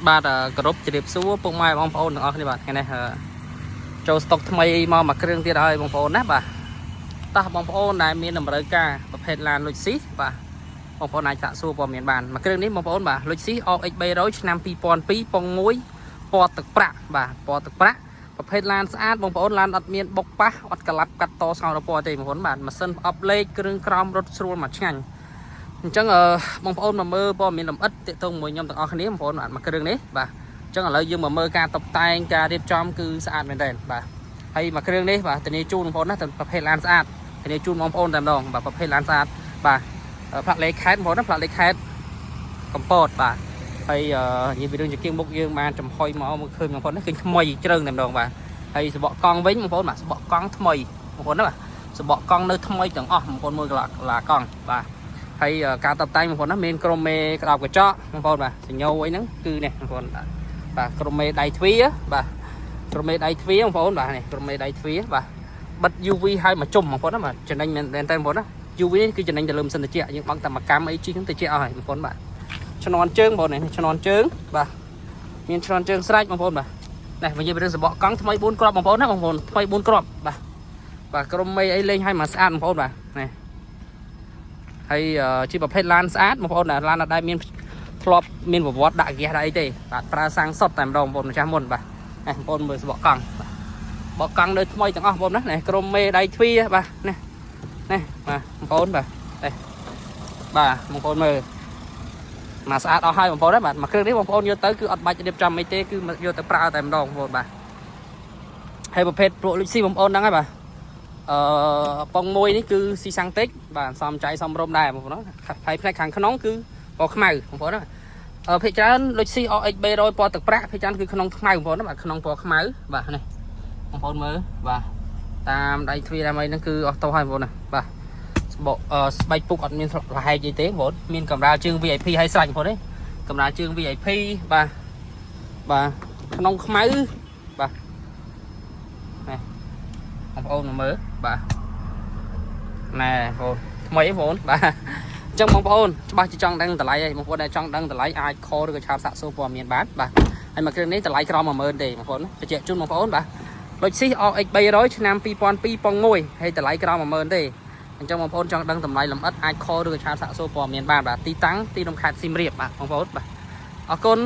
បាទគោរពជម្រាបសួរពុកម៉ែបងប្អូនទាំងអស់គ្នាបាទថ្ងៃនេះចូលស្តុកថ្មីមកមួយគ្រឿងទៀតហើយបងប្អូនណាបាទតោះបងប្អូនដែលមានតម្រូវការប្រភេទឡានលុចស៊ីបាទបងប្អូនអាចសាកសួរព័ត៌មានបានមួយគ្រឿងនេះបងប្អូនបាទលុចស៊ី OX 300ឆ្នាំ2002ពង1ពណ៌ទឹកប្រាក់បាទពណ៌ទឹកប្រាក់ប្រភេទឡានស្អាតបងប្អូនឡានអត់មានបុកប៉ះអត់ក្លាប់កាត់តស្ងោរពណ៌ទេបងប្អូនបាទម៉ាស៊ីនអប់លេខគ្រឿងក្រោមរត់ស្រួលមកឆ្ងាញ់អញ្ចឹងបងប្អូនមកមើលព័ត៌មានលម្អិតទាក់ទងជាមួយខ្ញុំទាំងអស់គ្នាបងប្អូនបាទមួយគ្រឿងនេះបាទអញ្ចឹងឥឡូវយើងមកមើលការតុបតែងការរៀបចំគឺស្អាតមែនទែនបាទហើយមួយគ្រឿងនេះបាទធានាជូនបងប្អូនណាប្រភេទឡានស្អាតធានាជូនបងប្អូនតែម្ដងបាទប្រភេទឡានស្អាតបាទផ្លាកលេខខេត្តបងប្អូនណាផ្លាកលេខខេត្តកំពតបាទហើយនិយាយពីរឿងជាគៀងមុខយើងបានចំហុយមកមើលឃើញបងប្អូននេះឃើញថ្មីជ្រៅតែម្ដងបាទហើយសបកកង់វិញបងប្អូនបាទសបកកង់ថ្មីបងប្អូនណាបាទសបកកង់នៅថ្មីទាំងអស់បងប្អូនមើលកន្លាកង់បាទហើយការតុបតែងបងប្អូនណាមានក្រុមមេក្តោបកញ្ចក់បងប្អូនបាទសញ្ញោអីហ្នឹងគឺនេះបងប្អូនបាទក្រុមមេដៃទ្វារបាទក្រុមមេដៃទ្វារបងប្អូនបាទនេះក្រុមមេដៃទ្វារបាទបិទ UV ឲ្យមកជុំបងប្អូនណាបាទចំណេញមែនតើបងប្អូនណា UV នេះគឺចំណេញទៅលើម៉ាស៊ីនត្រជាក់យើងបង់តែមួយកម្មអីជីហ្នឹងត្រជាក់អស់ហើយបងប្អូនបាទឈ្នាន់ជើងបងប្អូននេះឈ្នាន់ជើងបាទមានឈ្នាន់ជើងស្រេចបងប្អូនបាទនេះនិយាយពីរឿងសបកកង់ថ្មី4គ្រាប់បងប្អូនណាបងប្អូនថ្មី4គ្រាប់បាទក្រុមមេអីលេងឲ្យមកស្អាតបងប្អូនបាទនេះហើយជាប្រភេទឡានស្អាតបងប្អូនឡានអត់ដែលមានធ្លាប់មានប្រវត្តិដាក់ហ្គាសដាក់អីទេបាទប្រើសាំងសុតតែម្ដងបងប្អូនម្ចាស់មុនបាទនេះបងប្អូនមើលសបកកង់បាទបកកង់នៅថ្មីទាំងអស់បងប្អូនណានេះក្រុមមេដៃទ្វារបាទនេះបាទបងប្អូនបាទនេះបាទបងប្អូនមើលមកស្អាតអស់ហើយបងប្អូនណាបាទមកគ្រឿងនេះបងប្អូនយកទៅគឺអត់បាច់រៀបចំអីទេគឺយកទៅប្រើតែម្ដងបងប្អូនបាទហើយប្រភេទព្រក់លុចស៊ីបងប្អូនហ្នឹងហើយបាទពងមួយនេះគឺស៊ីសាំងតិចបាទសំចៃសំរុំដែរបងប្អូនណាហើយផ្នែកខាងក្នុងគឺពណ៌ខ្មៅបងប្អូនណាភាគច្រើនលុចស៊ី OX 300ពណ៌ទឹកប្រាក់ភាគច្រើនគឺក្នុងខ្មៅបងប្អូនណាបាទក្នុងពណ៌ខ្មៅបាទនេះបងប្អូនមើលបាទតាមដៃទ្វារតាមអីហ្នឹងគឺអស់តោះហើយបងប្អូនណាបាទស្បែកពុកអត់មានលហែកអីទេបងប្អូនមានកម្រាលជើង VIP ឲ្យស្រេចបងប្អូនទេកម្រាលជើង VIP បាទក្នុងខ្មៅបាទនេះបងប្អូនមើលបាទណែបងថ្មីបងប្អូនបាទអញ្ចឹងបងប្អូនច្បាស់ជាចង់ដឹងតម្លៃឯងបងប្អូនដែលចង់ដឹងតម្លៃអាច call ឬក៏ឆាតសាកសួរព័ត៌មានបានបាទហើយមួយគ្រឿងនេះតម្លៃក្រោម 10000 ទេបងប្អូនបញ្ជាក់ជូនបងប្អូនបាទលុចស៊ី OX 300ឆ្នាំ2002ពង1ហើយតម្លៃក្រោម 10000 ទេអញ្ចឹងបងប្អូនចង់ដឹងតម្លៃលម្អិតអាច call ឬក៏ឆាតសាកសួរព័ត៌មានបានបាទទីតាំងទីនំខេត្តសៀមរាបបាទបងប្អូនបាទអរគុណ